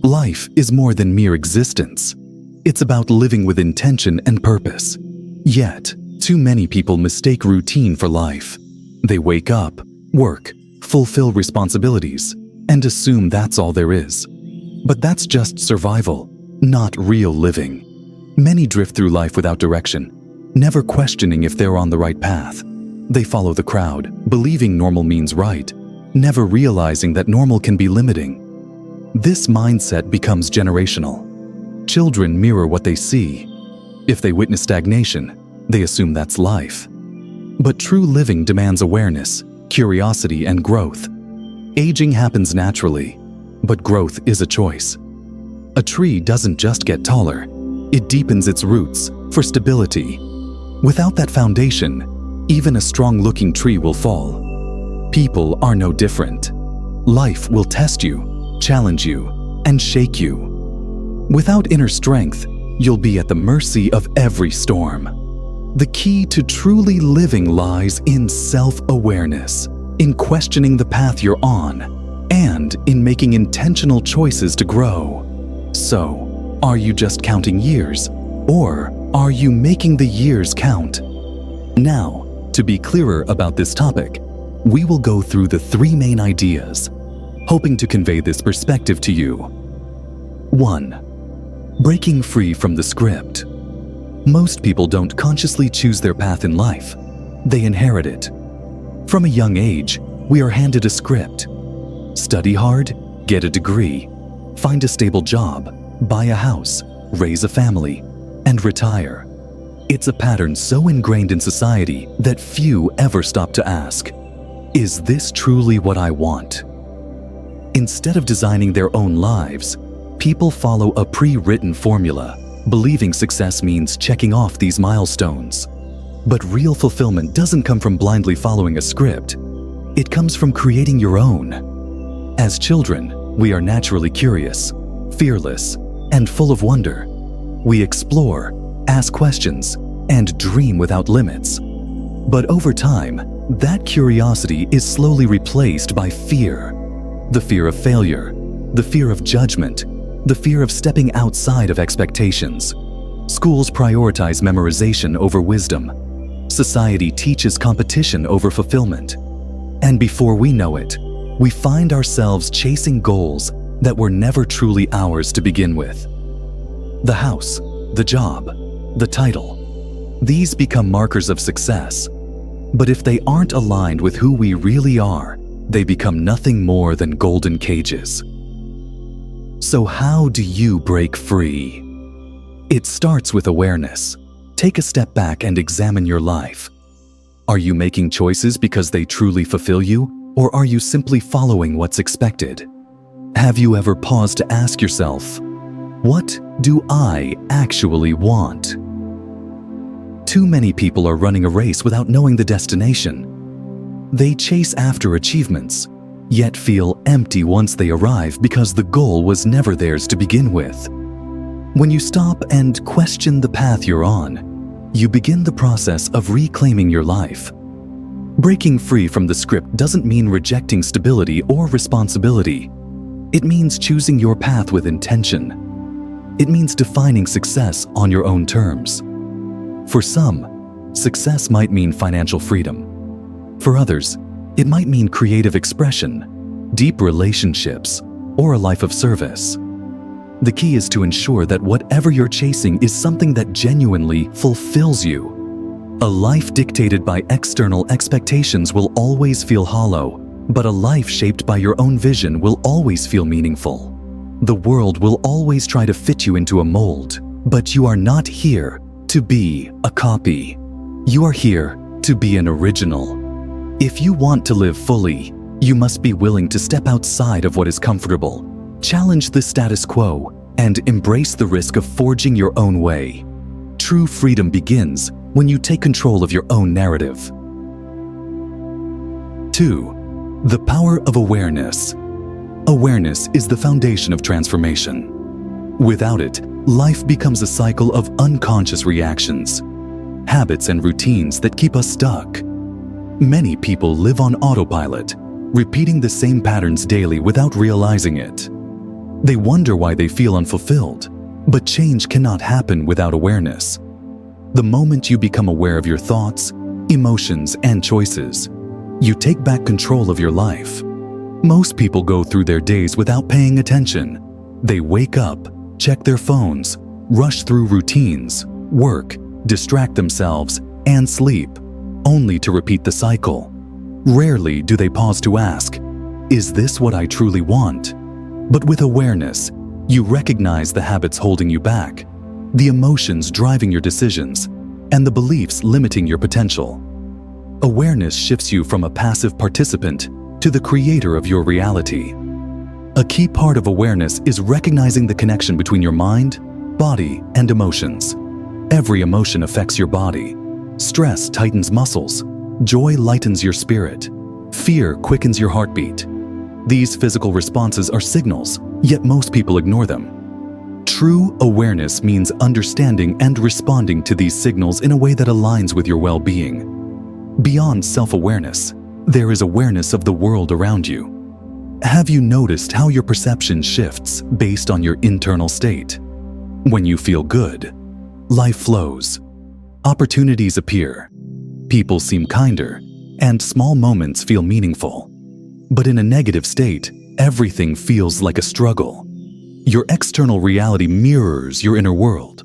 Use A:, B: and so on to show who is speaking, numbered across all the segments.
A: Life is more than mere existence. It's about living with intention and purpose. Yet, too many people mistake routine for life. They wake up, work, fulfill responsibilities, and assume that's all there is. But that's just survival, not real living. Many drift through life without direction, never questioning if they're on the right path. They follow the crowd, believing normal means right, never realizing that normal can be limiting. This mindset becomes generational. Children mirror what they see. If they witness stagnation, they assume that's life. But true living demands awareness, curiosity, and growth. Aging happens naturally, but growth is a choice. A tree doesn't just get taller, it deepens its roots for stability. Without that foundation, even a strong-looking tree will fall. People are no different. Life will test you, challenge you, and shake you. Without inner strength, you'll be at the mercy of every storm. The key to truly living lies in self-awareness, in questioning the path you're on, and in making intentional choices to grow. So, are you just counting years, or are you making the years count? Now, to be clearer about this topic, we will go through the 3 main ideas, hoping to convey this perspective to you. 1. Breaking free from the script. Most people don't consciously choose their path in life. They inherit it. From a young age, we are handed a script. Study hard, get a degree, find a stable job, buy a house, raise a family, and retire. It's a pattern so ingrained in society that few ever stop to ask, is this truly what I want? Instead of designing their own lives, people follow a pre-written formula, believing success means checking off these milestones. But real fulfillment doesn't come from blindly following a script. It comes from creating your own. As children, we are naturally curious, fearless, and full of wonder. We explore, ask questions, and dream without limits. But over time, that curiosity is slowly replaced by fear. The fear of failure, the fear of judgment, the fear of stepping outside of expectations. Schools prioritize memorization over wisdom. Society teaches competition over fulfillment. And before we know it, we find ourselves chasing goals that were never truly ours to begin with. The house, the job, the title. These become markers of success. But if they aren't aligned with who we really are, they become nothing more than golden cages. So how do you break free? It starts with awareness. Take a step back and examine your life. Are you making choices because they truly fulfill you, or are you simply following what's expected? Have you ever paused to ask yourself, what do I actually want? Too many people are running a race without knowing the destination. They chase after achievements, yet feel empty once they arrive because the goal was never theirs to begin with. When you stop and question the path you're on, you begin the process of reclaiming your life. Breaking free from the script doesn't mean rejecting stability or responsibility. It means choosing your path with intention. It means defining success on your own terms. For some, success might mean financial freedom. For others, it might mean creative expression, deep relationships, or a life of service. The key is to ensure that whatever you're chasing is something that genuinely fulfills you. A life dictated by external expectations will always feel hollow, but a life shaped by your own vision will always feel meaningful. The world will always try to fit you into a mold, but you are not here to be a copy. You are here to be an original. If you want to live fully, you must be willing to step outside of what is comfortable, challenge the status quo, and embrace the risk of forging your own way. True freedom begins when you take control of your own narrative. 2. The power of awareness. Awareness is the foundation of transformation. Without it, life becomes a cycle of unconscious reactions, habits and routines that keep us stuck. Many people live on autopilot, repeating the same patterns daily without realizing it. They wonder why they feel unfulfilled, but change cannot happen without awareness. The moment you become aware of your thoughts, emotions, and choices, you take back control of your life. Most people go through their days without paying attention. They wake up, check their phones, rush through routines, work, distract themselves, and sleep, only to repeat the cycle. Rarely do they pause to ask, "Is this what I truly want?" But with awareness, you recognize the habits holding you back, the emotions driving your decisions, and the beliefs limiting your potential. Awareness shifts you from a passive participant to the creator of your reality. A key part of awareness is recognizing the connection between your mind, body, and emotions. Every emotion affects your body. Stress tightens muscles. Joy lightens your spirit. Fear quickens your heartbeat. These physical responses are signals, yet most people ignore them. True awareness means understanding and responding to these signals in a way that aligns with your well-being. Beyond self-awareness, there is awareness of the world around you. Have you noticed how your perception shifts based on your internal state? When you feel good, life flows. Opportunities appear. People seem kinder, and small moments feel meaningful. But in a negative state, everything feels like a struggle. Your external reality mirrors your inner world.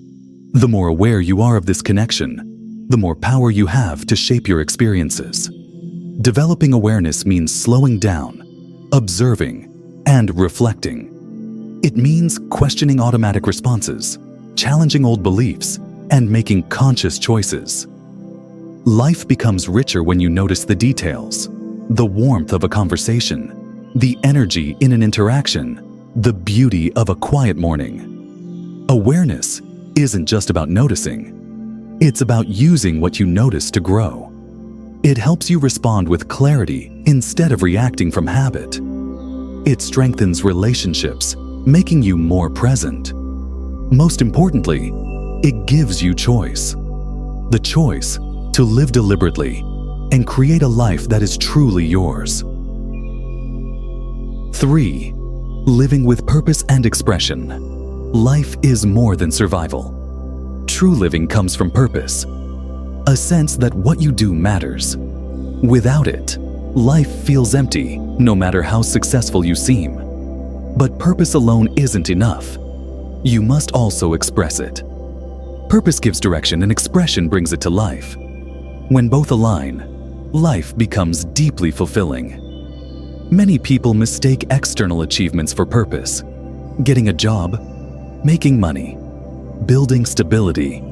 A: The more aware you are of this connection, the more power you have to shape your experiences. Developing awareness means slowing down, observing, and reflecting. It means questioning automatic responses, challenging old beliefs, and making conscious choices. Life becomes richer when you notice the details, the warmth of a conversation, the energy in an interaction, the beauty of a quiet morning. Awareness isn't just about noticing. It's about using what you notice to grow. It helps you respond with clarity instead of reacting from habit. It strengthens relationships, making you more present. Most importantly, it gives you choice. The choice to live deliberately and create a life that is truly yours. 3. Living with purpose and expression. Life is more than survival. True living comes from purpose, a sense that what you do matters. Without it, life feels empty, no matter how successful you seem. But purpose alone isn't enough. You must also express it. Purpose gives direction and expression brings it to life. When both align, life becomes deeply fulfilling. Many people mistake external achievements for purpose. Getting a job, making money, building stability.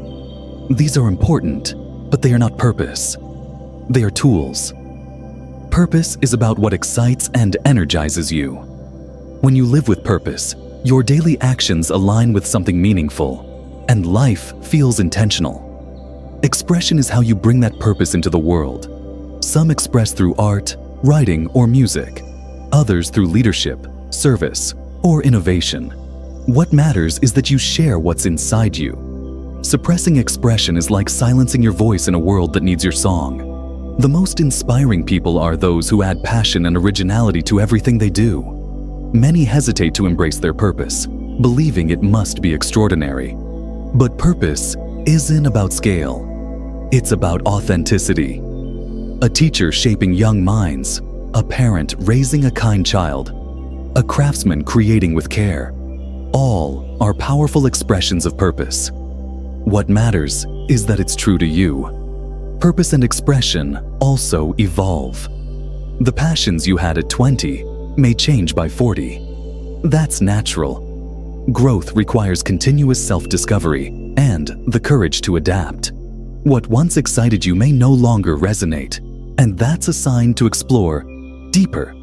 A: These are important, but they are not purpose. They are tools. Purpose is about what excites and energizes you. When you live with purpose, your daily actions align with something meaningful, and life feels intentional. Expression is how you bring that purpose into the world. Some express through art, writing, or music. Others through leadership, service, or innovation. What matters is that you share what's inside you. Suppressing expression is like silencing your voice in a world that needs your song. The most inspiring people are those who add passion and originality to everything they do. Many hesitate to embrace their purpose, believing it must be extraordinary. But purpose isn't about scale. It's about authenticity. A teacher shaping young minds, a parent raising a kind child, a craftsman creating with care. All are powerful expressions of purpose. What matters is that it's true to you. Purpose and expression also evolve. The passions you had at 20 may change by 40. That's natural. Growth requires continuous self-discovery and the courage to adapt. What once excited you may no longer resonate, and that's a sign to explore deeper.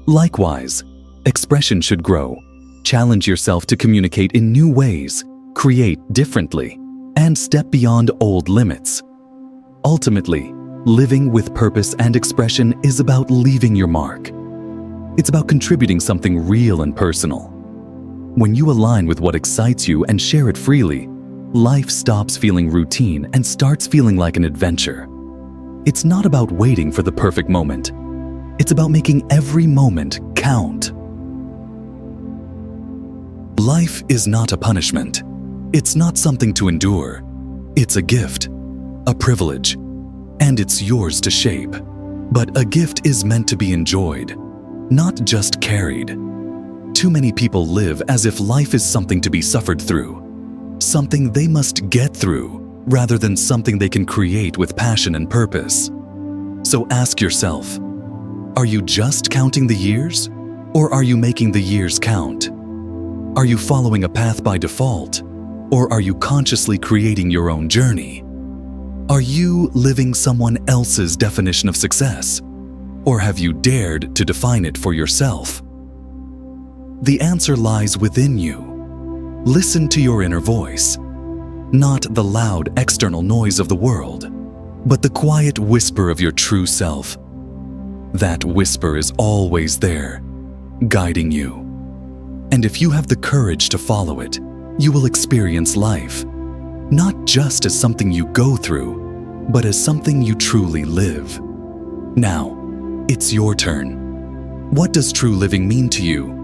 A: Likewise, expression should grow. Challenge yourself to communicate in new ways, create differently, and step beyond old limits. Ultimately, living with purpose and expression is about leaving your mark. It's about contributing something real and personal. When you align with what excites you and share it freely, life stops feeling routine and starts feeling like an adventure. It's not about waiting for the perfect moment. It's about making every moment count. Life is not a punishment. It's not something to endure. It's a gift, a privilege, and it's yours to shape. But a gift is meant to be enjoyed, not just carried. Too many people live as if life is something to be suffered through, something they must get through, rather than something they can create with passion and purpose. So ask yourself, are you just counting the years, or are you making the years count? Are you following a path by default, or are you consciously creating your own journey? Are you living someone else's definition of success, or have you dared to define it for yourself? The answer lies within you. Listen to your inner voice, not the loud external noise of the world, but the quiet whisper of your true self. That whisper is always there, guiding you. And if you have the courage to follow it, you will experience life, not just as something you go through, but as something you truly live. Now, it's your turn. What does true living mean to you?